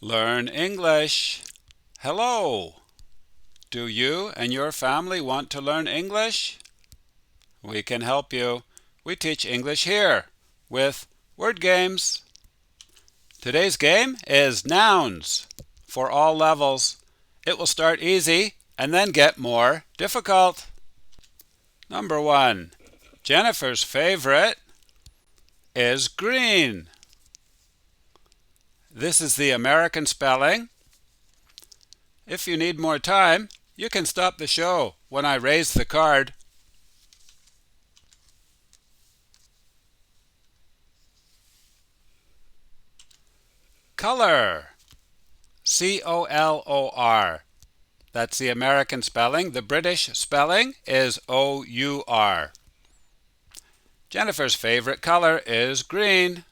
Learn English. Hello! Do you and your family want to learn English? We can help you. We teach English here with word games. Today's game is nouns for all levels. It will start easy and then get more difficult. Number 1. Jennifer's favorite is green. This is the American spelling. If you need more time, you can stop the show when I raise the card. Color. C-O-L-O-R. That's the American spelling. The British spelling is O-U-R. Jennifer's favorite color is green.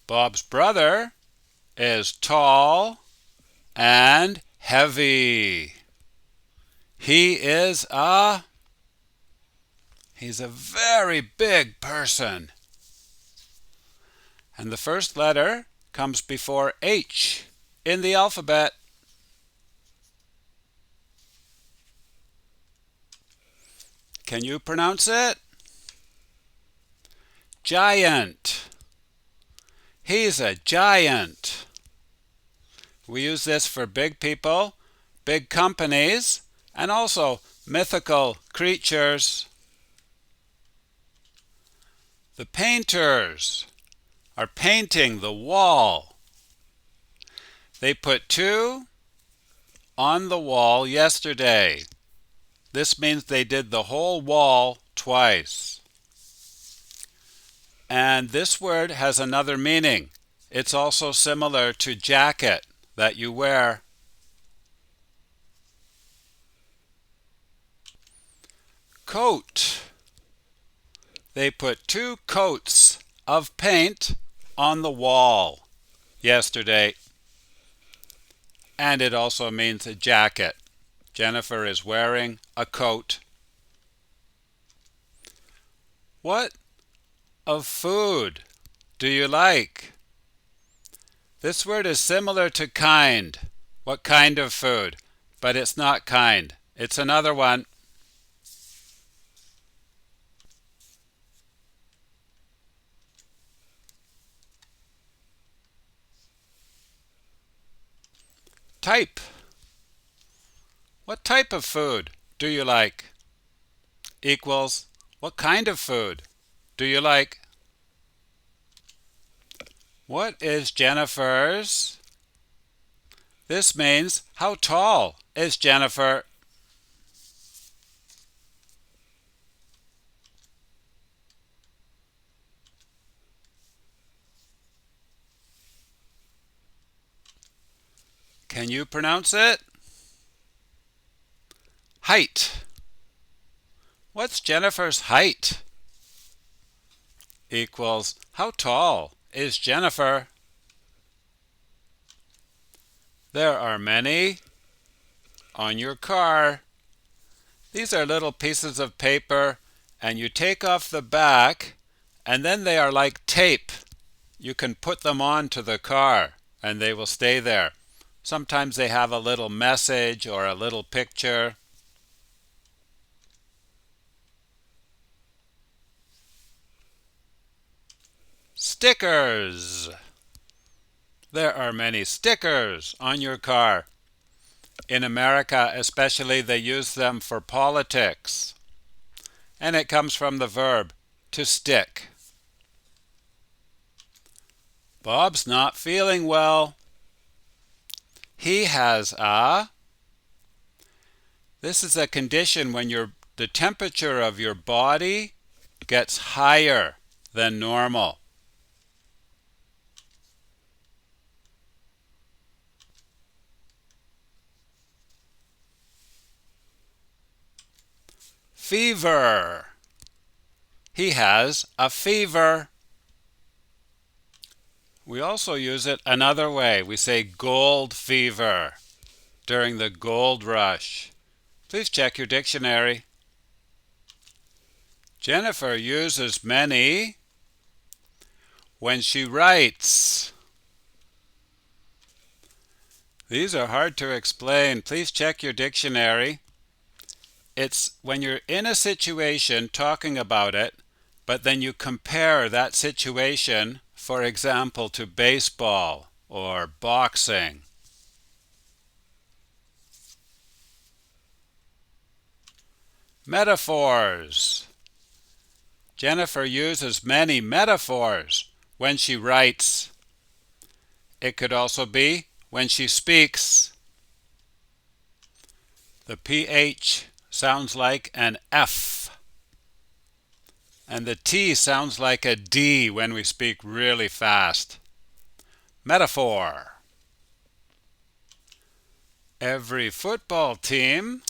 Bob's brother is tall and heavy. He's a very big person. And the first letter comes before H in the alphabet. Can you pronounce it? Giant. He's a giant. We use this for big people, big companies, and also mythical creatures. The painters are painting the wall. They put 2 on the wall yesterday. This means they did the whole wall twice. And this word has another meaning. It's also similar to jacket that you wear. Coat. They put 2 coats of paint on the wall yesterday. And it also means a jacket. Jennifer is wearing a coat. What of food do you like? This word is similar to kind. What kind of food? But it's not kind. It's another one. Type. What type of food do you like? Equals, what kind of food do you like? What is Jennifer's? This means, how tall is Jennifer? Can you pronounce it? Height. What's Jennifer's height? Equals, how tall is Jennifer? There are many on your car. These are little pieces of paper, and you take off the back, and then they are like tape. You can put them on to the car, and they will stay there. Sometimes they have a little message or a little picture. Stickers. There are many stickers on your car. In America especially, they use them for politics. And it comes from the verb to stick. Bob's not feeling well. He has a... This is a condition when the temperature of your body gets higher than normal. Fever. He has a fever. We also use it another way. We say gold fever during the gold rush. Please check your dictionary. Jennifer uses many when she writes. These are hard to explain. Please check your dictionary. It's when you're in a situation talking about it, but then you compare that situation, for example, to baseball or boxing. Metaphors. Jennifer uses many metaphors when she writes. It could also be when she speaks. The PH sounds like an F. And the T sounds like a D when we speak really fast. Metaphor. Every football team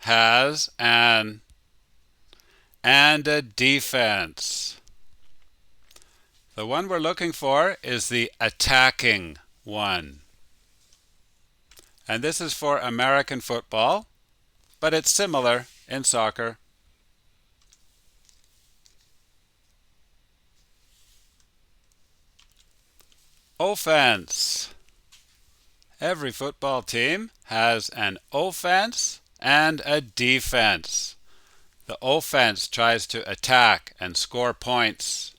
has an and a defense. The one we're looking for is the attacking one. And this is for American football, but it's similar in soccer. Offense. Every football team has an offense and a defense. The offense tries to attack and score points.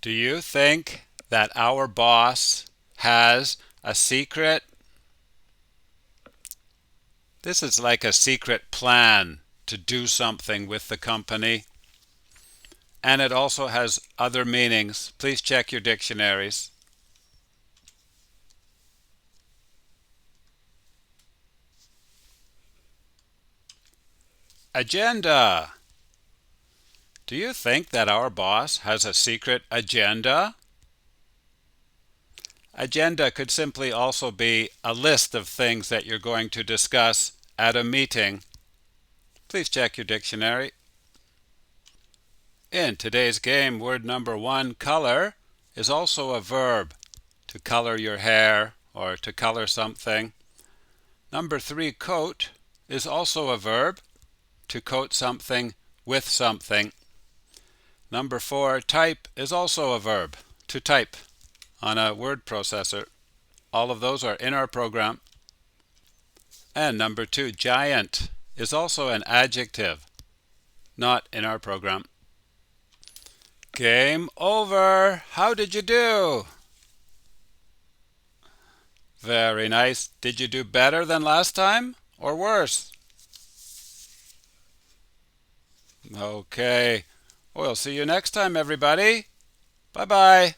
Do you think that our boss has a secret? This is like a secret plan to do something with the company. And it also has other meanings. Please check your dictionaries. Agenda. Do you think that our boss has a secret agenda? Agenda could simply also be a list of things that you're going to discuss at a meeting. Please check your dictionary. In today's game, word number 1, color, is also a verb, to color your hair or to color something. Number 3, coat, is also a verb, to coat something with something. Number 4, type, is also a verb, to type on a word processor. All of those are in our program. And number 2, giant, is also an adjective, not in our program. Game over. How did you do? Very nice. Did you do better than last time or worse? Okay. We'll see you next time, everybody. Bye-bye.